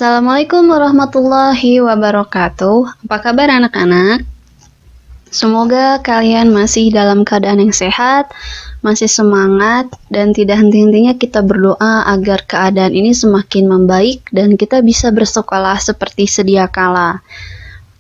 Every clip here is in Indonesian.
Assalamualaikum warahmatullahi wabarakatuh. Apa kabar anak-anak? Semoga kalian masih dalam keadaan yang sehat, masih semangat, dan tidak henti-hentinya kita berdoa agar keadaan ini semakin membaik dan kita bisa bersekolah seperti sedia kala.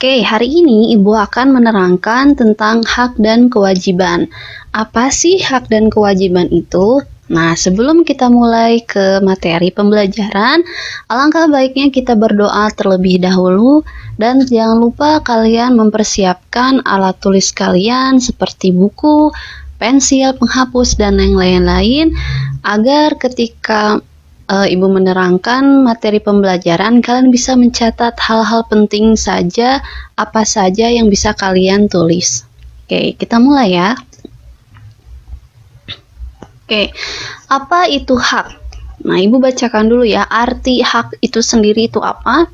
Oke, hari ini Ibu akan menerangkan tentang hak dan kewajiban. Apa sih hak dan kewajiban itu? Nah, sebelum kita mulai ke materi pembelajaran, alangkah baiknya kita berdoa terlebih dahulu dan jangan lupa kalian mempersiapkan alat tulis kalian seperti buku, pensil, penghapus, dan yang lain-lain agar ketika Ibu menerangkan materi pembelajaran, kalian bisa mencatat hal-hal penting saja, apa saja yang bisa kalian tulis. Oke, kita mulai ya. Oke, apa itu hak? Nah, Ibu bacakan dulu ya, arti hak itu sendiri itu apa?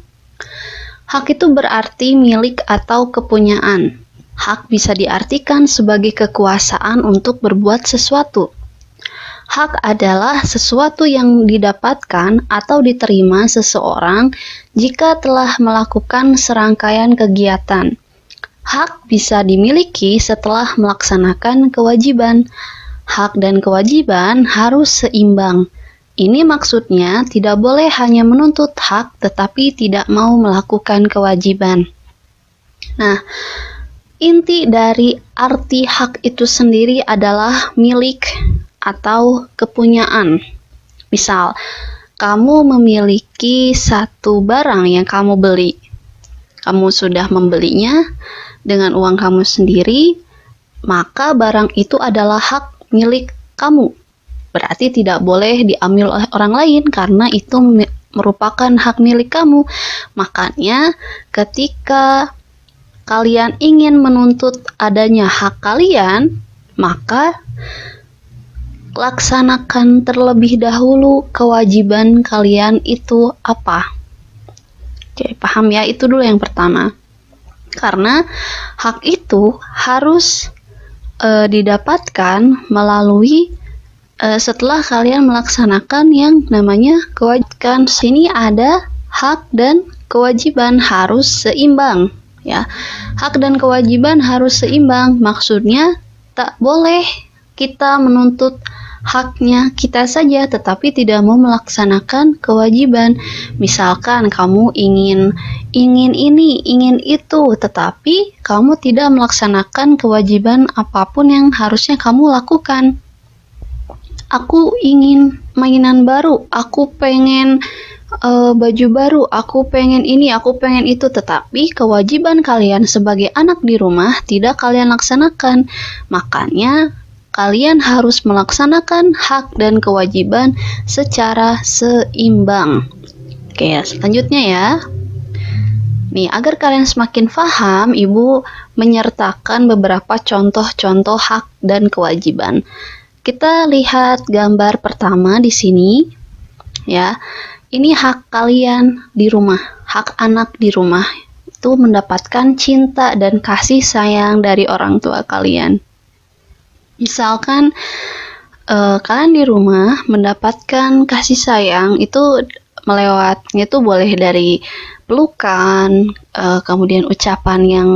Hak itu berarti milik atau kepunyaan. Hak bisa diartikan sebagai kekuasaan untuk berbuat sesuatu. Hak adalah sesuatu yang didapatkan atau diterima seseorang jika telah melakukan serangkaian kegiatan. Hak bisa dimiliki setelah melaksanakan kewajiban. Hak dan kewajiban harus seimbang. Ini maksudnya tidak boleh hanya menuntut hak tetapi tidak mau melakukan kewajiban. Nah, inti dari arti hak itu sendiri adalah milik atau kepunyaan. Misal, kamu memiliki satu barang yang kamu beli. Kamu sudah membelinya dengan uang kamu sendiri, maka barang itu adalah hak milik kamu. Berarti tidak boleh diambil oleh orang lain karena itu merupakan hak milik kamu. Makanya ketika kalian ingin menuntut adanya hak kalian, maka laksanakan terlebih dahulu kewajiban kalian itu apa. Oke, paham ya? Itu dulu yang pertama. Karena hak itu harus didapatkan melalui setelah kalian melaksanakan yang namanya kewajiban. Sini ada hak dan kewajiban harus seimbang ya. Hak dan kewajiban harus seimbang. Maksudnya tak boleh kita menuntut haknya kita saja tetapi tidak mau melaksanakan kewajiban. Misalkan kamu ingin ini, ingin itu, tetapi kamu tidak melaksanakan kewajiban apapun yang harusnya kamu lakukan. Aku ingin mainan baru, aku pengen baju baru, aku pengen ini, aku pengen itu, tetapi kewajiban kalian sebagai anak di rumah tidak kalian laksanakan. Makanya kalian harus melaksanakan hak dan kewajiban secara seimbang. Oke, selanjutnya ya. Nih, agar kalian semakin paham, Ibu menyertakan beberapa contoh-contoh hak dan kewajiban. Kita lihat gambar pertama di sini. Ya. Ini hak kalian di rumah, hak anak di rumah. Itu mendapatkan cinta dan kasih sayang dari orang tua kalian. Misalkan kalian di rumah mendapatkan kasih sayang itu melewatnya itu boleh dari pelukan, kemudian ucapan yang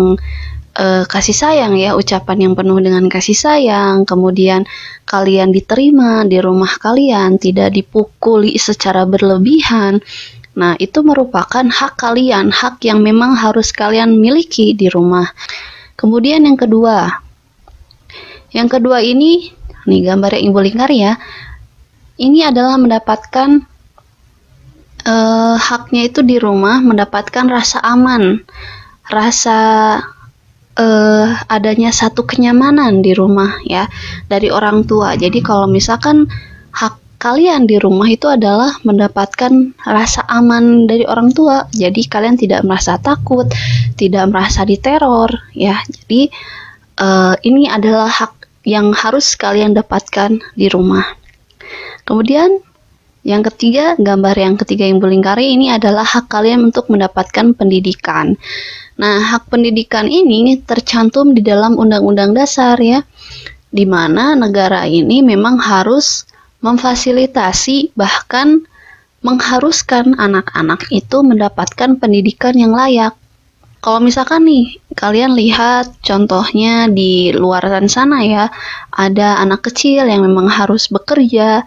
kasih sayang ya, ucapan yang penuh dengan kasih sayang, kemudian kalian diterima di rumah kalian, tidak dipukuli secara berlebihan. Nah, itu merupakan hak kalian, hak yang memang harus kalian miliki di rumah. Kemudian yang kedua ini, nih gambar yang Ibu lingkar ya. Ini adalah mendapatkan haknya itu di rumah, mendapatkan rasa aman, rasa adanya satu kenyamanan di rumah ya dari orang tua. Jadi kalau misalkan hak kalian di rumah itu adalah mendapatkan rasa aman dari orang tua, jadi kalian tidak merasa takut, tidak merasa diteror ya. Jadi ini adalah hak yang harus kalian dapatkan di rumah. Kemudian yang ketiga, gambar yang ketiga yang berlingkari ini adalah hak kalian untuk mendapatkan pendidikan. Nah, hak pendidikan ini tercantum di dalam Undang-Undang Dasar ya, di mana negara ini memang harus memfasilitasi bahkan mengharuskan anak-anak itu mendapatkan pendidikan yang layak. Kalau misalkan nih, kalian lihat contohnya di luar sana ya, ada anak kecil yang memang harus bekerja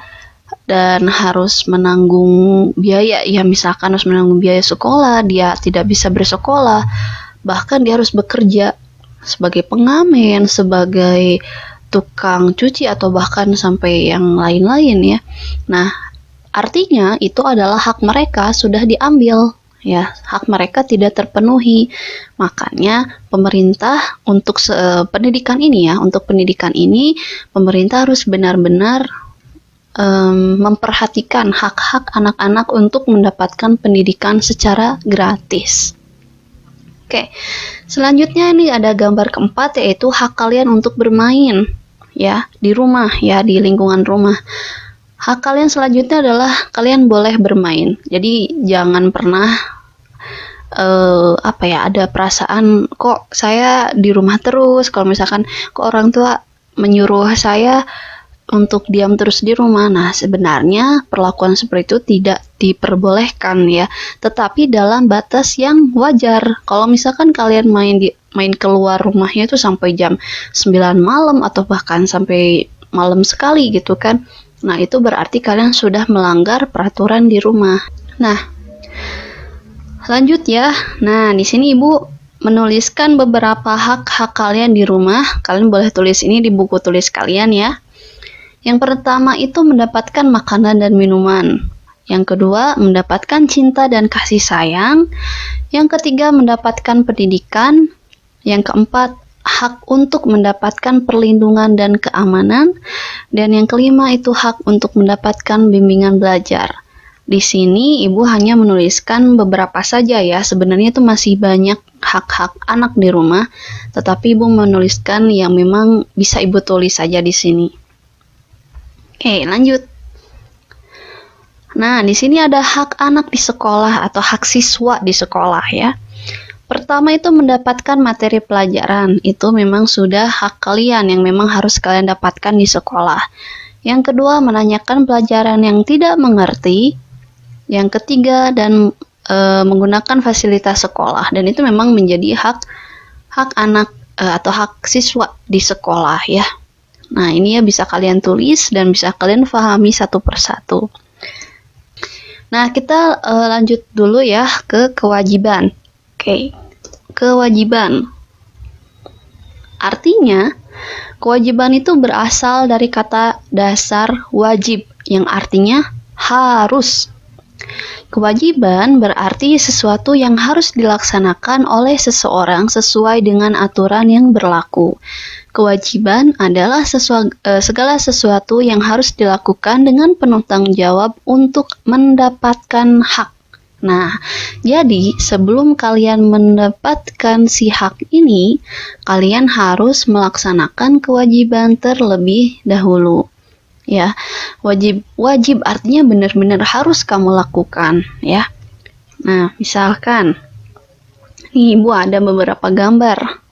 dan harus menanggung biaya, ya misalkan harus menanggung biaya sekolah, dia tidak bisa bersekolah, bahkan dia harus bekerja sebagai pengamen, sebagai tukang cuci, atau bahkan sampai yang lain-lain ya. Nah, artinya itu adalah hak mereka sudah diambil. Ya, hak mereka tidak terpenuhi. Makanya pemerintah untuk pendidikan ini ya, untuk pendidikan ini pemerintah harus benar-benar memperhatikan hak-hak anak-anak untuk mendapatkan pendidikan secara gratis. Oke, selanjutnya ini ada gambar keempat, yaitu hak kalian untuk bermain ya di rumah ya, di lingkungan rumah. Hak kalian selanjutnya adalah kalian boleh bermain. Jadi jangan pernah ada perasaan kok saya di rumah terus. Kalau misalkan kok orang tua menyuruh saya untuk diam terus di rumah. Nah, sebenarnya perlakuan seperti itu tidak diperbolehkan ya, tetapi dalam batas yang wajar. Kalau misalkan kalian main keluar rumahnya itu sampai jam 9 malam atau bahkan sampai malam sekali gitu kan. Nah, itu berarti kalian sudah melanggar peraturan di rumah. Nah, lanjut ya. Nah, di sini Ibu menuliskan beberapa hak-hak kalian di rumah. Kalian boleh tulis ini di buku tulis kalian ya. Yang pertama itu mendapatkan makanan dan minuman. Yang kedua, mendapatkan cinta dan kasih sayang. Yang ketiga, mendapatkan pendidikan. Yang keempat, hak untuk mendapatkan perlindungan dan keamanan. Dan yang kelima itu hak untuk mendapatkan bimbingan belajar. Di sini Ibu hanya menuliskan beberapa saja ya. Sebenarnya itu masih banyak hak-hak anak di rumah, tetapi Ibu menuliskan yang memang bisa Ibu tulis saja di sini. Oke, lanjut. Nah, di sini ada hak anak di sekolah atau hak siswa di sekolah ya. Pertama itu mendapatkan materi pelajaran. Itu memang sudah hak kalian yang memang harus kalian dapatkan di sekolah. Yang kedua, menanyakan pelajaran yang tidak mengerti. Yang ketiga, dan menggunakan fasilitas sekolah. Dan itu memang menjadi hak anak atau hak siswa di sekolah ya. Nah, ini ya bisa kalian tulis dan bisa kalian pahami satu persatu. Nah, kita lanjut dulu ya ke kewajiban. Oke, kewajiban. Artinya, kewajiban itu berasal dari kata dasar wajib, yang artinya harus. Kewajiban berarti sesuatu yang harus dilaksanakan oleh seseorang sesuai dengan aturan yang berlaku. Kewajiban adalah segala sesuatu yang harus dilakukan dengan penuh tanggung jawab untuk mendapatkan hak. Nah, jadi sebelum kalian mendapatkan si hak ini, kalian harus melaksanakan kewajiban terlebih dahulu. Ya, wajib artinya benar-benar harus kamu lakukan ya. Nah, misalkan nih Ibu ada beberapa gambar.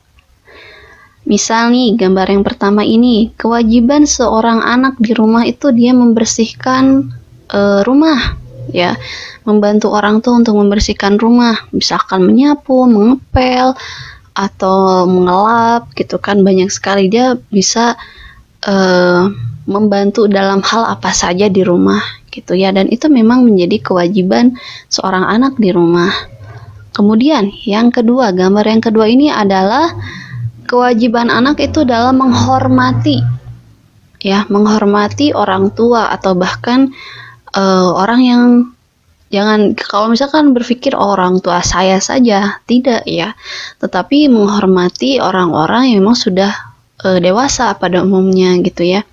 Misal nih, gambar yang pertama ini, kewajiban seorang anak di rumah itu dia membersihkan rumah, ya, membantu orang tua untuk membersihkan rumah, misalkan menyapu, mengepel, atau mengelap, gitu kan, banyak sekali dia bisa membantu dalam hal apa saja di rumah, gitu ya, dan itu memang menjadi kewajiban seorang anak di rumah. Kemudian, yang kedua, gambar yang kedua ini adalah kewajiban anak itu dalam menghormati, ya, menghormati orang tua atau bahkan orang yang jangan kalau misalkan berpikir orang tua saya saja, tidak ya, tetapi menghormati orang-orang yang memang sudah dewasa pada umumnya gitu ya.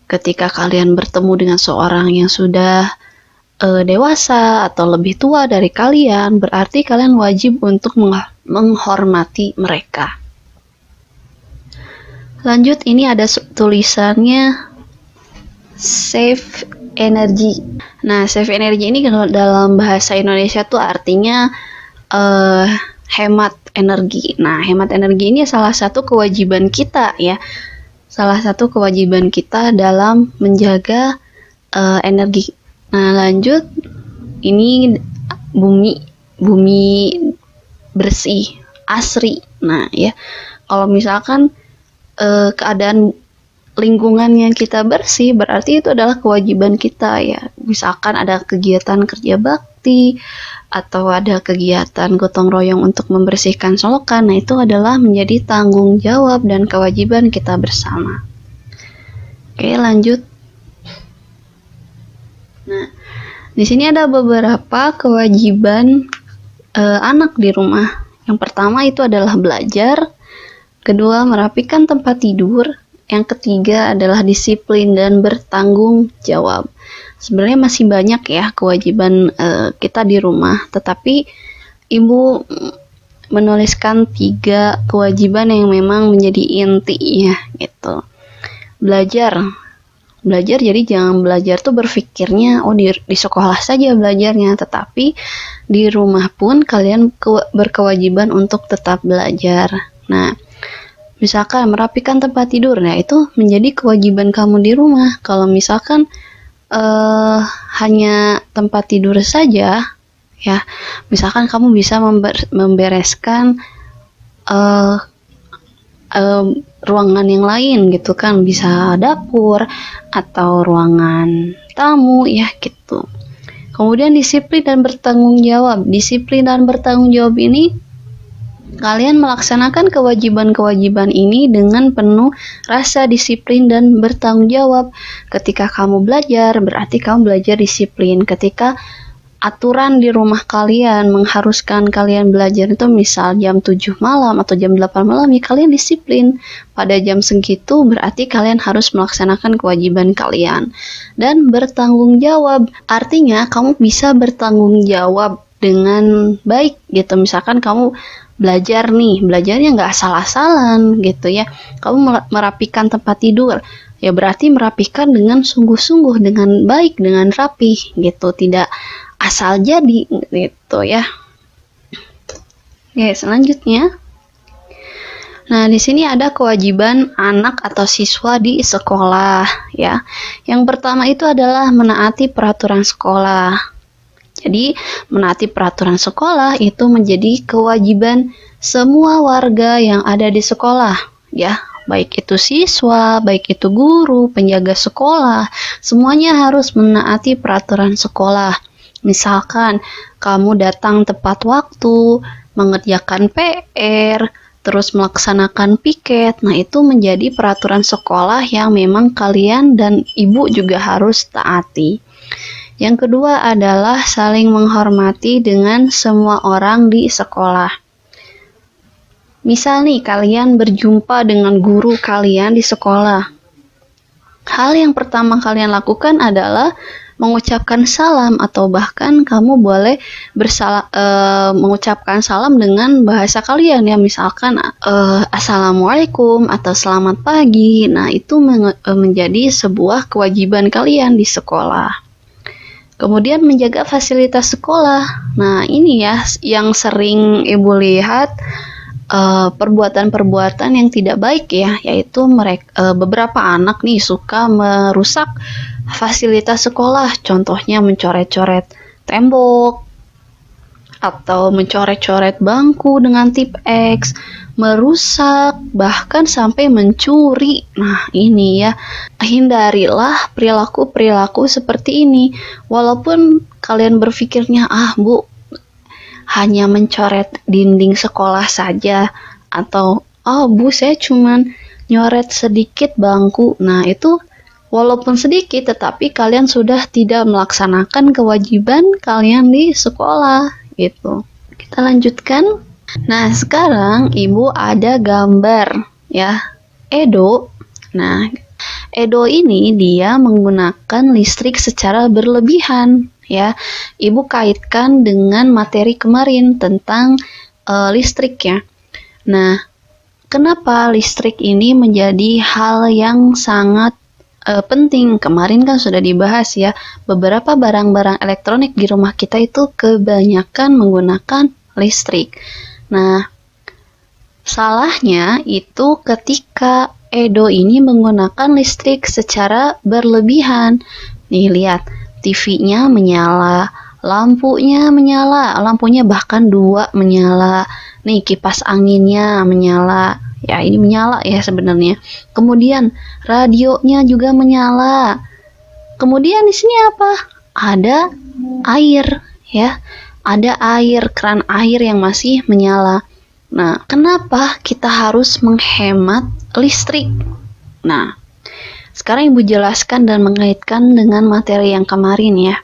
Ketika kalian bertemu dengan seorang yang sudah dewasa atau lebih tua dari kalian, berarti kalian wajib untuk menghormati mereka. Lanjut, ini ada tulisannya save energy. Nah, save energy ini dalam bahasa Indonesia tuh artinya hemat energi. Nah, hemat energi ini salah satu kewajiban kita ya. Salah satu kewajiban kita dalam menjaga energi. Nah, lanjut, ini bumi bersih, asri. Nah, ya. Kalau misalkan keadaan lingkungan yang kita bersih, berarti itu adalah kewajiban kita ya. Misalkan ada kegiatan kerja bakti atau ada kegiatan gotong royong untuk membersihkan solokan, nah itu adalah menjadi tanggung jawab dan kewajiban kita bersama. Oke, lanjut. Nah, di sini ada beberapa kewajiban anak di rumah. Yang pertama itu adalah belajar, kedua merapikan tempat tidur, yang ketiga adalah disiplin dan bertanggung jawab. Sebenarnya masih banyak ya kewajiban kita di rumah, tetapi Ibu menuliskan 3 kewajiban yang memang menjadi intinya gitu. Belajar, jadi jangan belajar tuh berpikirnya di sekolah saja belajarnya, tetapi di rumah pun kalian berkewajiban untuk tetap belajar. Nah, misalkan merapikan tempat tidur, nah itu menjadi kewajiban kamu di rumah. Kalau misalkan hanya tempat tidur saja, ya, misalkan kamu bisa membereskan ruangan yang lain gitu kan, bisa dapur atau ruangan tamu ya gitu. Kemudian disiplin dan bertanggung jawab. Disiplin dan bertanggung jawab ini kalian melaksanakan kewajiban-kewajiban ini dengan penuh rasa disiplin dan bertanggung jawab. Ketika kamu belajar, berarti kamu belajar disiplin. Ketika aturan di rumah kalian mengharuskan kalian belajar itu misal jam 7 malam atau jam 8 malam, ya kalian disiplin. Pada jam segitu berarti kalian harus melaksanakan kewajiban kalian. Dan bertanggung jawab, artinya kamu bisa bertanggung jawab dengan baik gitu. Misalkan kamu belajar nih, belajarnya nggak asal-asalan gitu ya. Kamu merapikan tempat tidur, ya berarti merapikan dengan sungguh-sungguh, dengan baik, dengan rapi gitu, tidak asal jadi gitu ya. Oke, selanjutnya. Nah, di sini ada kewajiban anak atau siswa di sekolah ya. Yang pertama itu adalah menaati peraturan sekolah. Jadi, menaati peraturan sekolah itu menjadi kewajiban semua warga yang ada di sekolah, ya. Baik itu siswa, baik itu guru, penjaga sekolah, semuanya harus menaati peraturan sekolah. Misalkan, kamu datang tepat waktu, mengerjakan PR, terus melaksanakan piket, nah itu menjadi peraturan sekolah yang memang kalian dan ibu juga harus taati. Yang kedua adalah saling menghormati dengan semua orang di sekolah. Misal nih, kalian berjumpa dengan guru kalian di sekolah. Hal yang pertama kalian lakukan adalah mengucapkan salam, atau bahkan kamu boleh mengucapkan salam dengan bahasa kalian ya, misalkan Assalamualaikum atau selamat pagi. Nah, itu menjadi sebuah kewajiban kalian di sekolah. Kemudian menjaga fasilitas sekolah. Nah, ini ya yang sering Ibu lihat perbuatan-perbuatan yang tidak baik ya, yaitu beberapa anak nih suka merusak fasilitas sekolah. Contohnya mencoret-coret tembok atau mencoret-coret bangku dengan tip X, merusak, bahkan sampai mencuri. Nah, ini ya, hindarilah perilaku-perilaku seperti ini. Walaupun kalian berpikirnya, Bu, hanya mencoret dinding sekolah saja, atau Bu, saya cuman nyoret sedikit bangku. Nah, itu walaupun sedikit, tetapi kalian sudah tidak melaksanakan kewajiban kalian di sekolah gitu. Kita lanjutkan. Nah, sekarang Ibu ada gambar ya, Edo. Nah, Edo ini dia menggunakan listrik secara berlebihan ya. Ibu kaitkan dengan materi kemarin tentang listrik ya. Nah, kenapa listrik ini menjadi hal yang sangat penting? Kemarin kan sudah dibahas ya, beberapa barang-barang elektronik di rumah kita itu kebanyakan menggunakan listrik. Nah, salahnya itu ketika Edo ini menggunakan listrik secara berlebihan. Nih, lihat, TV-nya menyala, lampunya menyala, lampunya bahkan 2 menyala. Nih, kipas anginnya menyala. Ya, ini menyala ya sebenarnya. Kemudian radionya juga menyala. Kemudian di sini apa? Ada air ya. Ada air, keran air yang masih menyala. Nah, kenapa kita harus menghemat listrik? Nah, sekarang Ibu jelaskan dan mengaitkan dengan materi yang kemarin ya.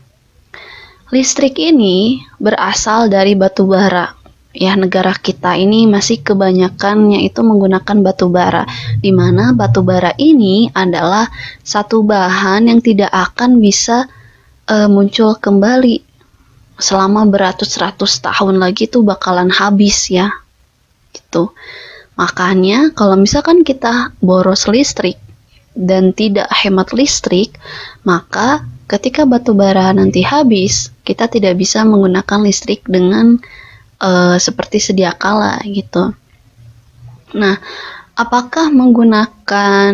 Listrik ini berasal dari batu bara. Ya, negara kita ini masih kebanyakan yaitu menggunakan batu bara, di mana batu bara ini adalah satu bahan yang tidak akan bisa muncul kembali selama beratus-ratus tahun lagi tuh bakalan habis ya. Gitu. Makanya kalau misalkan kita boros listrik dan tidak hemat listrik, maka ketika batu bara nanti habis, kita tidak bisa menggunakan listrik dengan seperti sedia kala gitu. Nah, apakah menggunakan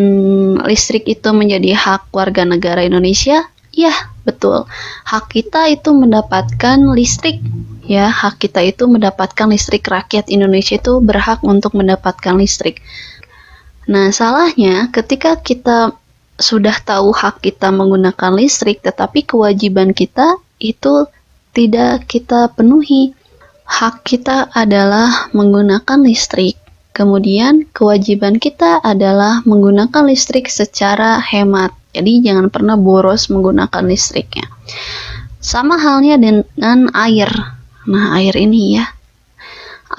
listrik itu menjadi hak warga negara Indonesia? Ya, betul. Hak kita itu mendapatkan listrik. Ya, hak kita itu mendapatkan listrik. Rakyat Indonesia itu berhak untuk mendapatkan listrik. Nah, salahnya ketika kita sudah tahu hak kita menggunakan listrik, tetapi kewajiban kita itu tidak kita penuhi. Hak kita adalah menggunakan listrik. Kemudian kewajiban kita adalah menggunakan listrik secara hemat. Jadi jangan pernah boros menggunakan listriknya. Sama halnya dengan air. Nah, air ini ya.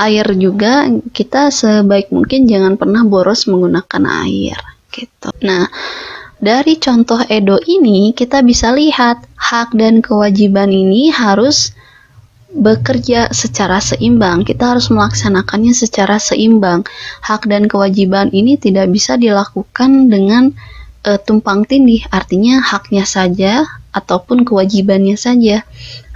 Air juga kita sebaik mungkin jangan pernah boros menggunakan air gitu. Nah, dari contoh Edo ini kita bisa lihat hak dan kewajiban ini harus bekerja secara seimbang. Kita harus melaksanakannya secara seimbang. Hak dan kewajiban ini tidak bisa dilakukan dengan tumpang tindih, artinya haknya saja ataupun kewajibannya saja.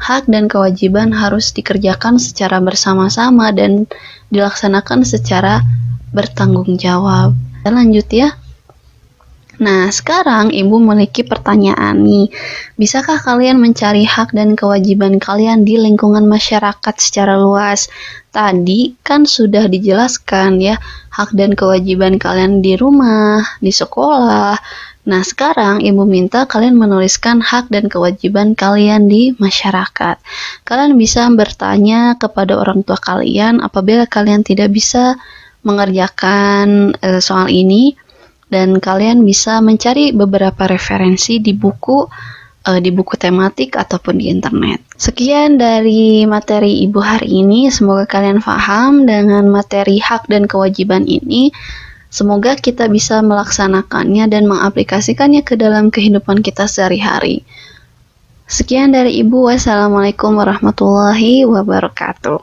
Hak dan kewajiban harus dikerjakan secara bersama-sama dan dilaksanakan secara bertanggung jawab. Kita lanjut ya. Nah, sekarang Ibu memiliki pertanyaan nih. Bisakah kalian mencari hak dan kewajiban kalian di lingkungan masyarakat secara luas? Tadi kan sudah dijelaskan ya, hak dan kewajiban kalian di rumah, di sekolah. Nah, sekarang Ibu minta kalian menuliskan hak dan kewajiban kalian di masyarakat. Kalian bisa bertanya kepada orang tua kalian apabila kalian tidak bisa mengerjakan soal ini. Dan kalian bisa mencari beberapa referensi di buku tematik ataupun di internet. Sekian dari materi Ibu hari ini. Semoga kalian paham dengan materi hak dan kewajiban ini. Semoga kita bisa melaksanakannya dan mengaplikasikannya ke dalam kehidupan kita sehari-hari. Sekian dari Ibu. Wassalamualaikum warahmatullahi wabarakatuh.